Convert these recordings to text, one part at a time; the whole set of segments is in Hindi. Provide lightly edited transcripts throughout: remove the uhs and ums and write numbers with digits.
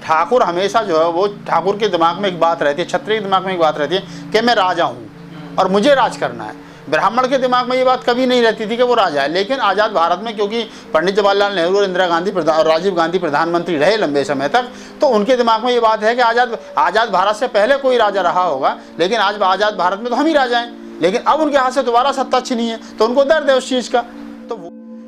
ठाकुर हमेशा जो है वो ठाकुर के दिमाग में एक बात रहती है, क्षत्रिय के दिमाग में एक बात रहती है कि मैं राजा हूँ और मुझे राज करना है। ब्राह्मण के दिमाग में ये बात कभी नहीं रहती थी कि वो राजा है। लेकिन आज़ाद भारत में क्योंकि पंडित जवाहरलाल नेहरू और इंदिरा गांधी और राजीव गांधी प्रधानमंत्री रहे लंबे समय तक, तो उनके दिमाग में ये बात है कि आज़ाद भारत से पहले कोई राजा रहा होगा, लेकिन आज आज़ाद भारत में तो हम ही राजा हैं। लेकिन अब उनके हाथ से दोबारा सत्ता छिनी है तो उनको दर्द है उस चीज़ का। तो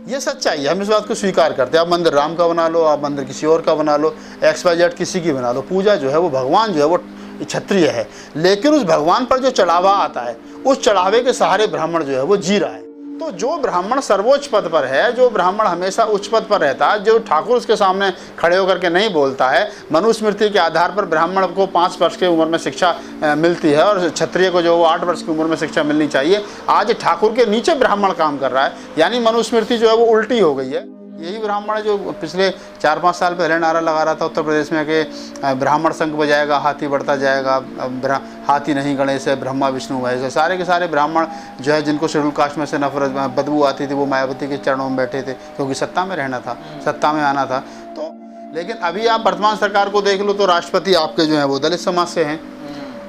ये सच्चाई है, हम इस बात को स्वीकार करते हैं। आप मंदिर राम का बना लो, आप मंदिर किसी और का बना लो, XYZ किसी की बना लो, पूजा जो है वो भगवान जो है वो क्षत्रिय है। लेकिन उस भगवान पर जो चढ़ावा आता है, उस चढ़ावे के सहारे ब्राह्मण जो है वो जी रहा है। तो जो ब्राह्मण सर्वोच्च पद पर है, जो ब्राह्मण हमेशा उच्च पद पर रहता है, जो ठाकुर उसके सामने खड़े होकर के नहीं बोलता है, मनुस्मृति के आधार पर ब्राह्मण को 5 वर्ष की उम्र में शिक्षा मिलती है और क्षत्रिय को जो 8 वर्ष की उम्र में शिक्षा मिलनी चाहिए, आज ठाकुर के नीचे ब्राह्मण काम कर रहा है। यानी मनुस्मृति जो है वो उल्टी हो गई है। यही ब्राह्मण है जो पिछले 4-5 साल पहले नारा लगा रहा था उत्तर प्रदेश में कि ब्राह्मण शंख बजाएगा हाथी बढ़ता जाएगा, हाथी नहीं गणेश है, ब्रह्मा विष्णु महेश है। सारे के सारे ब्राह्मण जो है जिनको शेड्यूल कास्ट में से नफरत बदबू आती थी, वो मायावती के चरणों में बैठे थे क्योंकि सत्ता में रहना था, सत्ता में आना था। तो लेकिन अभी आप वर्तमान सरकार को देख लो तो राष्ट्रपति आपके जो हैं वो दलित समाज से हैं,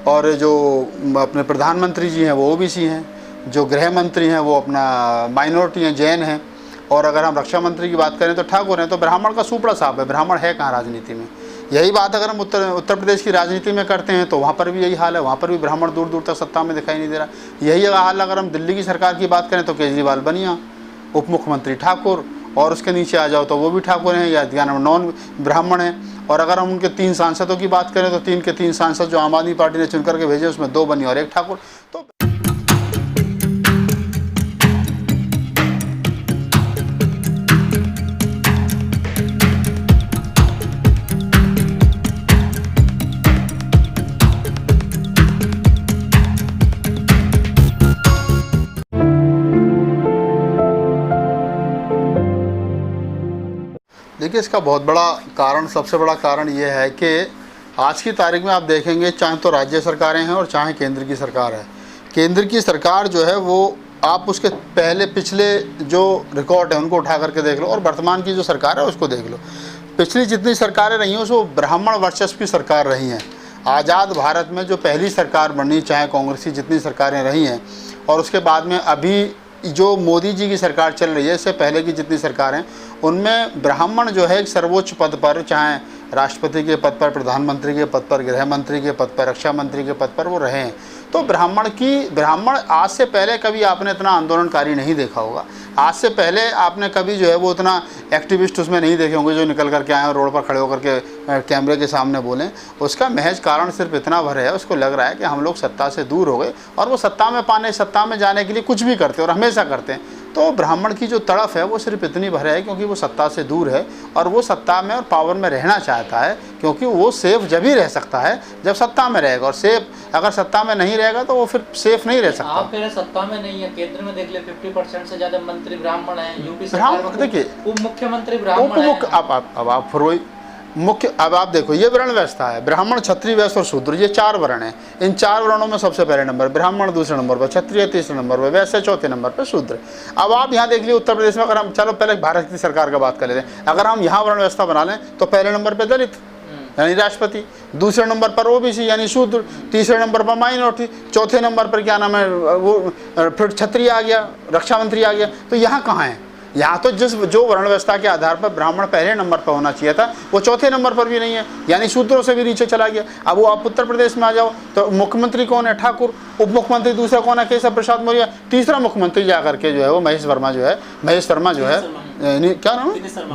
और जो अपने प्रधानमंत्री जी हैं वो OBC हैं, जो गृह मंत्री हैं वो अपना माइनॉरिटी हैं, जैन हैं, और अगर हम रक्षा मंत्री की बात करें तो ठाकुर हैं। तो ब्राह्मण का सूपड़ा साफ है, ब्राह्मण है कहाँ राजनीति में। यही बात अगर हम उत्तर प्रदेश की राजनीति में करते हैं तो वहाँ पर भी यही हाल है, वहाँ पर भी ब्राह्मण दूर दूर तक सत्ता में दिखाई नहीं दे रहा। यही हाल अगर हम दिल्ली की सरकार की बात करें तो केजरीवाल बनिया, उप मुख्यमंत्री ठाकुर, और उसके नीचे आ जाओ तो वो भी ठाकुर हैं या नॉन ब्राह्मण हैं। और अगर हम उनके 3 सांसदों की बात करें तो 3 के 3 सांसद जो आम आदमी पार्टी ने चुन करके भेजे उसमें 2 बनिया और 1 ठाकुर। तो देखिए इसका बहुत बड़ा कारण, सबसे बड़ा कारण ये है कि आज की तारीख में आप देखेंगे चाहे तो राज्य सरकारें हैं और चाहे केंद्र की सरकार है, केंद्र की सरकार जो है वो आप उसके पिछले जो रिकॉर्ड है उनको उठा करके देख लो और वर्तमान की जो सरकार है उसको देख लो। पिछली जितनी सरकारें रही हैं वो ब्राह्मण वर्चस्व की सरकार रही हैं। आज़ाद भारत में जो पहली सरकार बनी, चाहे कांग्रेस की जितनी सरकारें रही हैं, और उसके बाद में अभी जो मोदी जी की सरकार चल रही है, इससे पहले की जितनी सरकारें, उनमें ब्राह्मण जो है एक सर्वोच्च पद पर, चाहे राष्ट्रपति के पद पर, प्रधानमंत्री के पद पर, गृह मंत्री के पद पर, रक्षा मंत्री के पद पर वो रहे हैं। तो ब्राह्मण आज से पहले कभी आपने इतना आंदोलनकारी नहीं देखा होगा। आज से पहले आपने कभी जो है वो उतना एक्टिविस्ट उसमें नहीं देखे होंगे जो निकल करके आए और रोड पर खड़े होकर के कैमरे के सामने बोलें। उसका महज कारण सिर्फ इतना भर है, उसको लग रहा है कि हम लोग सत्ता से दूर हो गए और वो सत्ता में जाने के लिए कुछ भी करते हैं और हमेशा करते हैं। तो ब्राह्मण की जो तड़फ है वो सिर्फ इतनी भर है क्योंकि वो सत्ता से दूर है और वो सत्ता में और पावर में रहना चाहता है, क्योंकि वो सेफ जब ही रह सकता है जब सत्ता में रहेगा, और सेफ अगर सत्ता में नहीं रहेगा तो वो फिर सेफ नहीं रह सकता। आप कह रहे सत्ता में नहीं है, केंद्र में देख ले 50% से ज्यादा मंत्री ब्राह्मण हैं, यूपी सरकार में देखिए उप मुख्यमंत्री ब्राह्मण हैं। अब आप फिर मुख्य, अब आप देखो ये वर्ण व्यवस्था है, ब्राह्मण, क्षत्रिय, वैश्य और शूद्र, ये 4 वर्ण हैं। इन 4 वर्णों में सबसे पहले नंबर ब्राह्मण, दूसरे नंबर पर क्षत्रिय, तीसरे नंबर पर वैश्य, चौथे नंबर पर शूद्र। अब आप यहाँ देख लीजिए उत्तर प्रदेश में, अगर हम चलो पहले भारत की सरकार का बात कर लेते हैं, अगर हम यहाँ वर्ण व्यवस्था बना लें तो पहले नंबर पर दलित यानी राष्ट्रपति, दूसरे नंबर पर OBC यानी शूद्र, तीसरे नंबर पर माइनॉरिटी, चौथे नंबर पर क्या नाम है वो फिर क्षत्रिय आ गया, रक्षा मंत्री आ गया। तो यहाँ कहाँ है? यहाँ तो जो वर्ण व्यवस्था के आधार पर ब्राह्मण पहले नंबर पर होना चाहिए था वो चौथे नंबर पर भी नहीं है, यानी शूद्रों से भी नीचे चला गया। अब वो आप उत्तर प्रदेश में आ जाओ तो मुख्यमंत्री कौन है? ठाकुर। उप मुख्यमंत्री दूसरा कौन है? केशव प्रसाद मौर्य। तीसरा मुख्यमंत्री जाकर के जो है वो महेश शर्मा जो है क्या नाम है,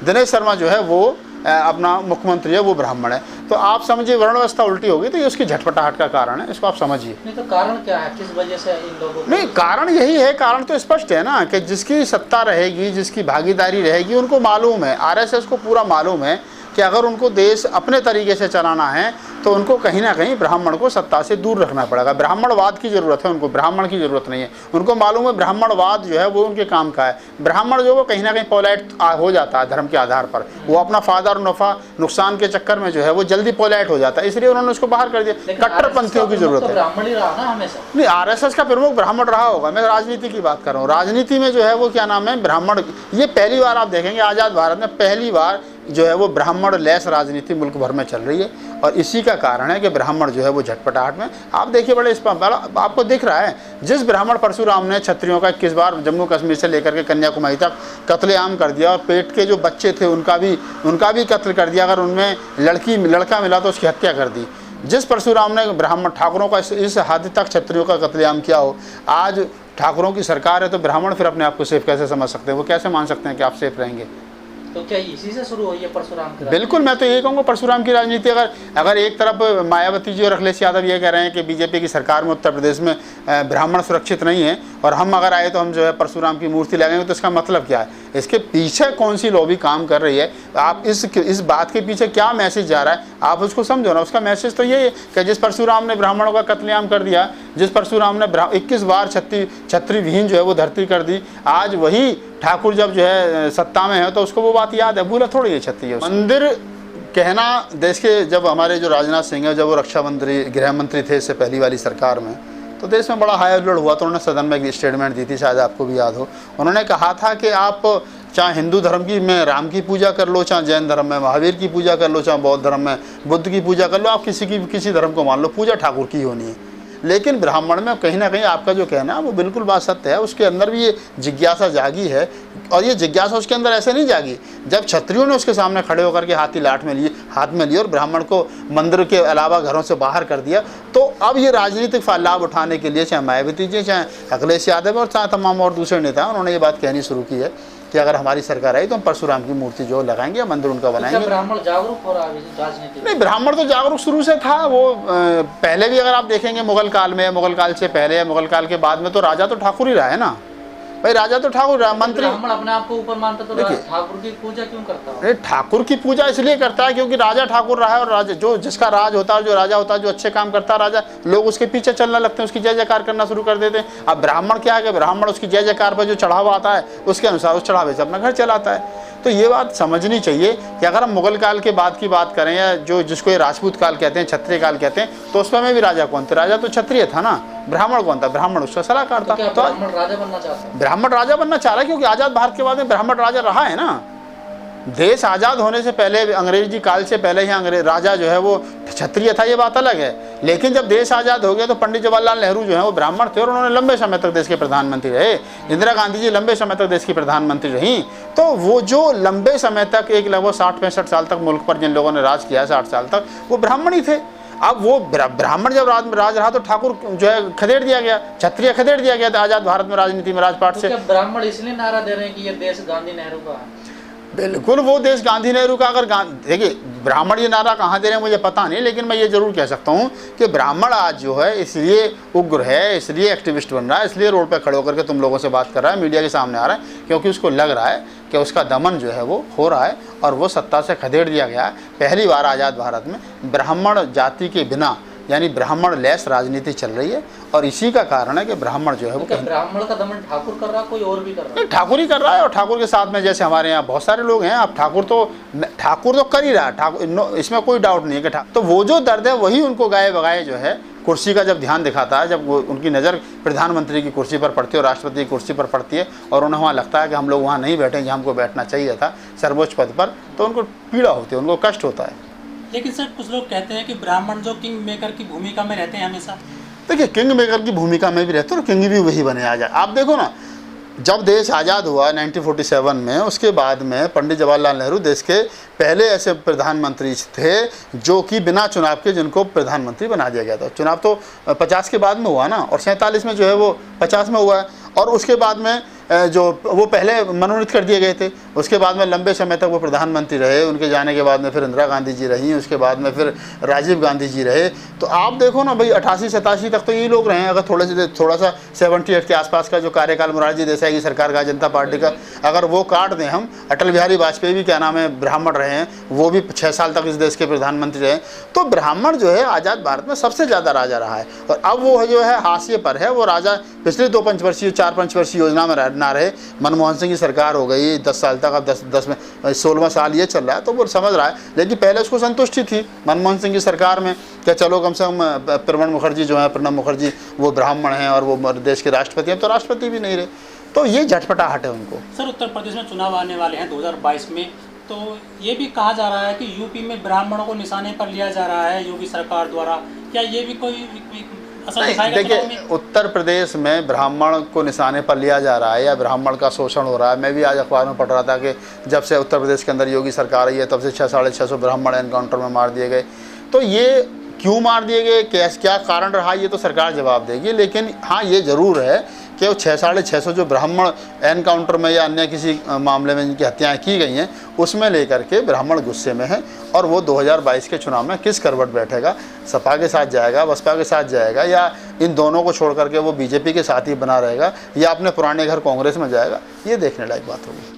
दिनेश शर्मा जो है वो अपना मुख्यमंत्री है, वो ब्राह्मण है। तो आप समझिए वर्ण व्यवस्था उल्टी होगी, तो ये उसकी झटपटाहट का कारण है, इसको आप समझिए। नहीं तो कारण क्या है, किस वजह से इन लोगों? नहीं, कारण यही है, कारण तो स्पष्ट है ना कि जिसकी सत्ता रहेगी, जिसकी भागीदारी रहेगी, उनको मालूम है, RSS को पूरा मालूम है कि अगर उनको देश अपने तरीके से चलाना है तो उनको कहीं ना कहीं ब्राह्मण को सत्ता से दूर रखना पड़ेगा। ब्राह्मणवाद की ज़रूरत है उनको, ब्राह्मण की ज़रूरत नहीं है। उनको मालूम है ब्राह्मणवाद जो है वो उनके काम का है। ब्राह्मण जो वो कहीं ना कहीं पोलाइट हो जाता है धर्म के आधार पर, वो अपना फ़ायदा और नफ़ा नुकसान के चक्कर में जो है वो जल्दी पोलाइट हो जाता है, इसलिए उन्होंने उसको बाहर कर दिया। कट्टरपंथियों की ज़रूरत है। नहीं, RSS का प्रमुख ब्राह्मण रहा होगा, मैं राजनीति की बात कर रहा हूँ। राजनीति में जो है वो क्या नाम है ब्राह्मण, ये पहली बार आप देखेंगे आज़ाद भारत में पहली बार जो है वो ब्राह्मण लेस राजनीति मुल्क भर में चल रही है, और इसी का कारण है कि ब्राह्मण जो है वो झटपटाहट में, आप देखिए बड़े इस पर आपको दिख रहा है, जिस ब्राह्मण परशुराम ने क्षत्रियों का 21 बार जम्मू कश्मीर से लेकर के कन्याकुमारी तक कत्लेआम कर दिया, और पेट के जो बच्चे थे उनका भी कत्ल कर दिया, अगर उनमें लड़का मिला तो उसकी हत्या कर दी। जिस परशुराम ने ब्राह्मण ठाकुरों का इस हद तक क्षत्रियों का कत्लेआम किया हो, आज ठाकुरों की सरकार है, तो ब्राह्मण फिर अपने आप को सेफ कैसे समझ सकते हैं? वो कैसे मान सकते हैं कि आप सेफ रहेंगे? तो क्या इसी से शुरू हुई है परशुराम की? बिल्कुल, मैं तो यही कहूँगा परशुराम की राजनीति। अगर एक तरफ मायावती जी और अखिलेश यादव ये कह रहे हैं कि बीजेपी की सरकार में उत्तर प्रदेश में ब्राह्मण सुरक्षित नहीं है, और हम अगर आए तो हम जो है परशुराम की मूर्ति लगाएंगे, तो इसका मतलब क्या है? इसके पीछे कौन सी लॉबी काम कर रही है? आप इस बात के पीछे क्या मैसेज जा रहा है, आप उसको समझो ना। उसका मैसेज तो ये है कि जिस परशुराम ने ब्राह्मणों का कत्लेआम कर दिया, जिस परशुराम ने 21 बार छत्री विहीन जो है वो धरती कर दी, आज वही ठाकुर जब जो है सत्ता में है तो उसको वो बात याद है, भूला थोड़ी है छत्री। मंदिर कहना देश के, जब हमारे जो राजनाथ सिंह है, जब वो रक्षा मंत्री गृह मंत्री थे इससे पहली वाली सरकार में, तो देश में बड़ा हाई अलर्ट हुआ, तो उन्होंने सदन में एक स्टेटमेंट दी थी, शायद आपको भी याद हो। उन्होंने कहा था कि आप चाहे हिंदू धर्म की में राम की पूजा कर लो, चाहे जैन धर्म में महावीर की पूजा कर लो, चाहे बौद्ध धर्म में बुद्ध की पूजा कर लो, आप किसी धर्म को मान लो, पूजा ठाकुर की होनी है। लेकिन ब्राह्मण में कहीं ना कहीं आपका जो कहना है वो बिल्कुल बात सत्य है, उसके अंदर भी ये जिज्ञासा जागी है, और ये जिज्ञासा उसके अंदर ऐसे नहीं जागी जब क्षत्रियों ने उसके सामने खड़े होकर के हाथ में लिए और ब्राह्मण को मंदिर के अलावा घरों से बाहर कर दिया। तो अब ये राजनीतिक लाभ उठाने के लिए चाहे मायावती जी, चाहे अखिलेश यादव और चाहे तमाम और दूसरे नेता, उन्होंने ये बात कहनी शुरू की है कि अगर हमारी सरकार आई तो हम परशुराम की मूर्ति जो लगाएंगे या मंदिर उनका बनाएंगे। ब्राह्मण जागरूक हो रहा है राजनीति? नहीं, ब्राह्मण तो जागरूक शुरू से था। वो पहले भी अगर आप देखेंगे मुगल काल में, मुगल काल से पहले या मुगल काल के बाद में, तो राजा तो ठाकुर ही रहा है ना भाई, राजा तो ठाकुर रहा। मंत्री ब्राह्मण अपने आप को ऊपर मानता, तो ठाकुर की पूजा क्यों करता है? अरे ठाकुर की पूजा इसलिए करता है क्योंकि राजा ठाकुर रहा है, और राजा जो जिसका राज होता है, जो राजा होता है, जो अच्छे काम करता है राजा, लोग उसके पीछे चलने लगते हैं, उसकी जय जयकार करना शुरू कर देते हैं। अब ब्राह्मण क्या है कि ब्राह्मण उसकी जय जयकार पर जो चढ़ावा आता है उसके अनुसार उस चढ़ावे से अपना घर चलाता है। तो ये बात समझनी चाहिए कि अगर हम मुगल काल के बाद की बात करें, या जिसको ये राजपूत काल कहते हैं, क्षत्रिय काल कहते हैं, तो उसमें भी राजा कौन थे? राजा तो क्षत्रिय था ना, ब्राह्मण कौन था? ब्राह्मण उसका सलाहकार था। तो ब्राह्मण राजा बनना चाहता है? ब्राह्मण राजा बनना चाह रहा है क्योंकि आज़ाद भारत के बाद में ब्राह्मण राजा रहा है ना। देश आज़ाद होने से पहले, अंग्रेजी काल से पहले ही अंग्रेज राजा जो है वो क्षत्रिय था, ये बात अलग है। लेकिन जब देश आज़ाद हो गया तो पंडित जवाहरलाल नेहरू जो है वो ब्राह्मण थे, और उन्होंने लंबे समय तक देश के प्रधानमंत्री रहे। इंदिरा गांधी जी लंबे समय तक देश की प्रधानमंत्री रहीं। तो वो जो लंबे समय तक, एक लगभग 60-65 साल तक मुल्क पर जिन लोगों ने राज किया, 60 साल तक, वो ब्राह्मण ही थे। अब वो ब्राह्मण जब राज रहा तो ठाकुर जो है खदेड़ दिया गया, क्षत्रिय खदेड़ दिया गया था आज़ाद भारत में राजनीति में, राजपाट से। ब्राह्मण इसलिए नारा दे रहे हैं कि ये देश गांधी नेहरू का है? बिल्कुल, वो देश गांधी नेहरू का। अगर देखिए, ब्राह्मण ये नारा कहाँ दे रहे हैं मुझे पता नहीं, लेकिन मैं ये जरूर कह सकता हूँ कि ब्राह्मण आज जो है इसलिए उग्र है, इसलिए एक्टिविस्ट बन रहा है, इसलिए रोड पे खड़े होकर के तुम लोगों से बात कर रहा है, मीडिया के सामने आ रहा है, क्योंकि उसको लग रहा है कि उसका दमन जो है वो हो रहा है और वो सत्ता से खदेड़ दिया गया है। पहली बार आज़ाद भारत में ब्राह्मण जाति के बिना, यानी ब्राह्मण लेस राजनीति चल रही है, और इसी का कारण है कि ब्राह्मण जो है वो, ब्राह्मण का दमन ठाकुर कर रहा है, कोई और भी कर रहा है? ठाकुर ही कर रहा है, और ठाकुर के साथ में जैसे हमारे यहाँ बहुत सारे लोग हैं। अब ठाकुर तो कर ही रहा है, ठाकुर, इसमें कोई डाउट नहीं है कि तो वो जो दर्द है वही उनको गाए बगाए जो है कुर्सी का जब ध्यान दिखाता है, जब वो उनकी नज़र प्रधानमंत्री की कुर्सी पर पड़ती है और राष्ट्रपति की कुर्सी पर पड़ती है, और उन्हें वहाँ लगता है कि हम लोग वहाँ नहीं बैठेंगे, हमको बैठना चाहिए था सर्वोच्च पद पर, तो उनको पीड़ा होती है, उनको कष्ट होता है। लेकिन सर, कुछ लोग कहते हैं कि ब्राह्मण जो किंग मेकर की भूमिका में रहते हैं हमेशा। देखिए, किंग मेकर की भूमिका में भी रहते हैं और किंग भी वही बने आ जाए। आप देखो ना, जब देश आज़ाद हुआ 1947 में, उसके बाद में पंडित जवाहरलाल नेहरू देश के पहले ऐसे प्रधानमंत्री थे जो कि बिना चुनाव के जिनको प्रधानमंत्री बना दिया गया था। चुनाव तो 50 के बाद में हुआ ना, और 47 में जो है वो 50 में हुआ है, और उसके बाद में जो वो पहले मनोनीत कर दिए गए थे, उसके बाद में लंबे समय तक वो प्रधानमंत्री रहे। उनके जाने के बाद में फिर इंदिरा गांधी जी रही, उसके बाद में फिर राजीव गांधी जी रहे। तो आप देखो ना भाई, 88-87 तक तो यही लोग रहे हैं। अगर थोड़ा सा 78 के आसपास का जो कार्यकाल मोरारजी देसाई की सरकार का, जनता पार्टी का, अगर वो काट दें हम, अटल बिहारी वाजपेयी भी क्या नाम है ब्राह्मण रहे हैं, वो भी 6 साल तक इस देश के प्रधानमंत्री रहे। तो ब्राह्मण जो है आज़ाद भारत में सबसे ज़्यादा राजा रहा है, और अब वो जो है हाशिए पर है। वो राजा पिछले 2 पंचवर्षीय 4 पंचवर्षीय योजना में ना रहे। मनमोहन सिंह की सरकार हो गई 10 साल तक, अब 10 में 16वां साल ये चल रहा है, तो वो समझ रहा है। लेकिन पहले उसको संतुष्टि थी मनमोहन सिंह की सरकार में कि चलो कम से कम प्रणब मुखर्जी जो है, प्रणब मुखर्जी वो ब्राह्मण हैं और वो देश के राष्ट्रपति हैं, तो राष्ट्रपति भी नहीं रहे। तो ये झटपटाहट है उनको। सर, उत्तर प्रदेश में चुनाव आने वाले हैं 2022 में, तो ये भी कहा जा रहा है कि यूपी में ब्राह्मणों को निशाने पर लिया जा रहा है योगी सरकार द्वारा, क्या ये भी कोई असर दिखाएगा चुनाव देखिए, में? उत्तर प्रदेश में ब्राह्मण को निशाने पर लिया जा रहा है या ब्राह्मण का शोषण हो रहा है। मैं भी आज अखबार में पढ़ रहा था कि जब से उत्तर प्रदेश के अंदर योगी सरकार आई है तब से 600-650 ब्राह्मण एनकाउंटर में मार दिए गए। तो ये क्यों मार दिए गए, क्या कारण रहा, ये तो सरकार जवाब देगी। लेकिन हाँ, ये ज़रूर है कि वो 600-650 जो ब्राह्मण एनकाउंटर में या अन्य किसी मामले में जिनकी हत्याएं की गई हैं उसमें लेकर के ब्राह्मण गुस्से में हैं। और वो 2022 के चुनाव में किस करवट बैठेगा, सपा के साथ जाएगा, बसपा के साथ जाएगा, या इन दोनों को छोड़ करके वो बीजेपी के साथ ही बना रहेगा, या अपने पुराने घर कांग्रेस में जाएगा, ये देखने लायक बात होगी।